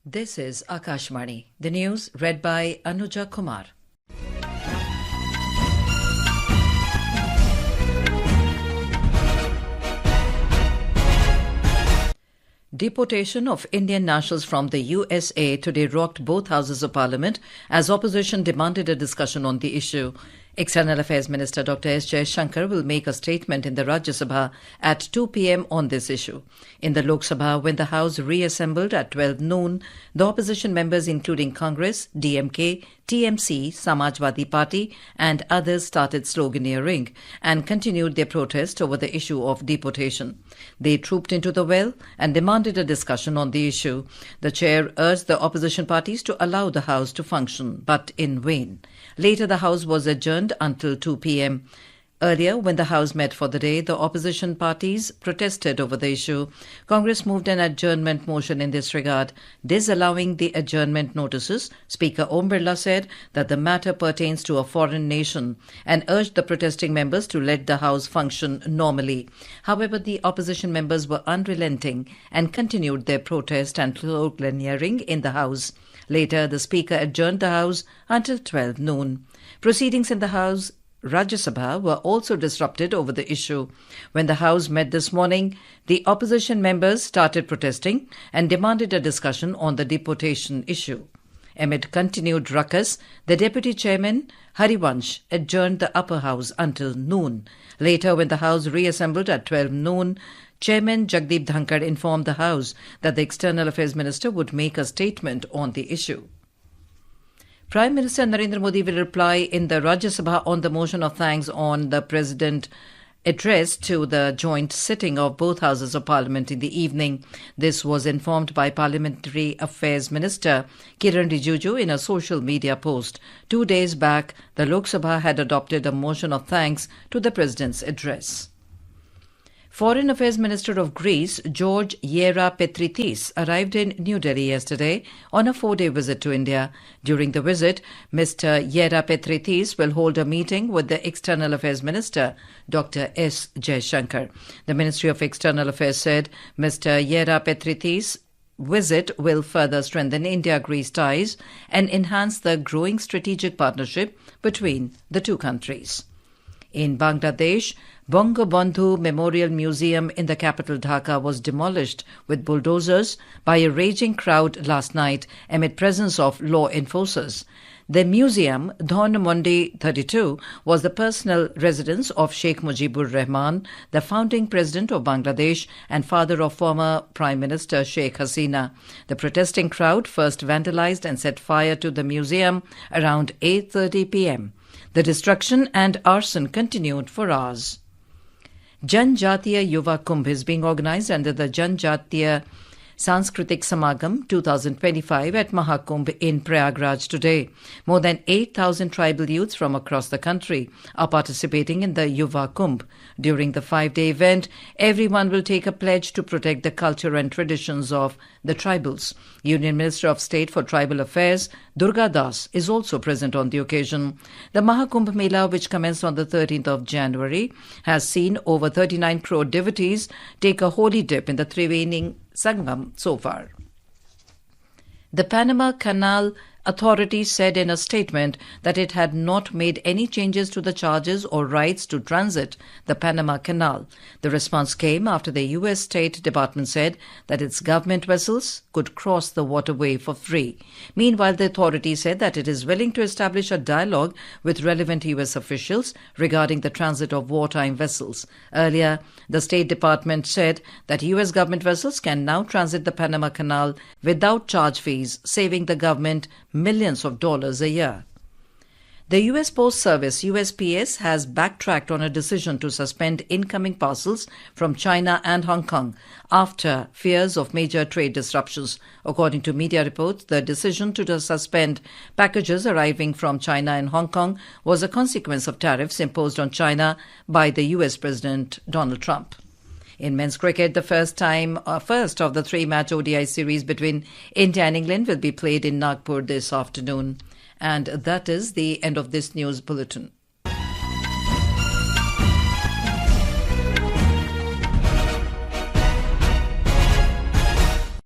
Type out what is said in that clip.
This is Akashvani. The news read by Anuja Kumar. Deportation of Indian nationals from the USA today rocked both houses of parliament as opposition demanded a discussion on the issue. External Affairs Minister Dr. S. Jaishankar will make a statement in the Rajya Sabha at 2 p.m. on this issue. In the Lok Sabha, when the House reassembled at 12 noon, the opposition members including Congress, DMK, TMC, Samajwadi Party and others started sloganeering and continued their protest over the issue of deportation. They trooped into the well and demanded a discussion on the issue. The chair urged the opposition parties to allow the House to function, but in vain. Later, the House was adjourned until 2 p.m. Earlier, when the House met for the day, the opposition parties protested over the issue. Congress moved an adjournment motion in this regard. Disallowing the adjournment notices, Speaker Om Birla said that the matter pertains to a foreign nation and urged the protesting members to let the House function normally. However, the opposition members were unrelenting and continued their protest and sloganeering in the House. Later, the Speaker adjourned the House until 12 noon. Proceedings in the House Rajya Sabha were also disrupted over the issue. When the House met this morning, the opposition members started protesting and demanded a discussion on the deportation issue. Amid continued ruckus, the Deputy Chairman, Harivansh, adjourned the upper house until noon. Later, when the House reassembled at 12 noon, Chairman Jagdeep Dhankar informed the House that the External Affairs Minister would make a statement on the issue. Prime Minister Narendra Modi will reply in the Rajya Sabha on the motion of thanks on the President address to the joint sitting of both houses of parliament in the evening. This was informed by Parliamentary Affairs Minister Kiran Rijiju in a social media post. 2 days back, the Lok Sabha had adopted a motion of thanks to the President's address. Foreign Affairs Minister of Greece, George Yeropetritis, arrived in New Delhi yesterday on a 4-day visit to India. During the visit, Mr. Yeropetritis will hold a meeting with the External Affairs Minister, Dr. S. Jaishankar. The Ministry of External Affairs said Mr. Yeropetritis' visit will further strengthen India-Greece ties and enhance the growing strategic partnership between the two countries. In Bangladesh, Bangabandhu Memorial Museum in the capital Dhaka was demolished with bulldozers by a raging crowd last night amid presence of law enforcers. The museum, Dhon Mondi 32, was the personal residence of Sheikh Mujibur Rahman, the founding president of Bangladesh and father of former Prime Minister Sheikh Hasina. The protesting crowd first vandalized and set fire to the museum around 8:30 p.m. The destruction and arson continued for hours. Janjati Mahakumbh is being organized under the Janjati Sanskritik Samagam 2025 at Mahakumbh in Prayagraj today. More than 8,000 tribal youths from across the country are participating in the Yuva Kumbh. During the 5-day event, everyone will take a pledge to protect the culture and traditions of the tribals. Union Minister of State for Tribal Affairs, Durga Das, is also present on the occasion. The Mahakumbh Mela, which commenced on the 13th of January, has seen over 39 crore devotees take a holy dip in the Triveni Sangamam so far. The Panama Canal Authority said in a statement that it had not made any changes to the charges or rights to transit the Panama Canal. The response came after the U.S. State Department said that its government vessels could cross the waterway for free. Meanwhile, the authority said that it is willing to establish a dialogue with relevant U.S. officials regarding the transit of wartime vessels. Earlier, the State Department said that U.S. government vessels can now transit the Panama Canal without charge fees, saving the government millions of dollars a year. The U.S. Post Service, USPS, has backtracked on a decision to suspend incoming parcels from China and Hong Kong after fears of major trade disruptions. According to media reports, the decision to suspend packages arriving from China and Hong Kong was a consequence of tariffs imposed on China by the U.S. President Donald Trump. In men's cricket, the first of the 3-match ODI series between India and England will be played in Nagpur this afternoon. And that is the end of this news bulletin.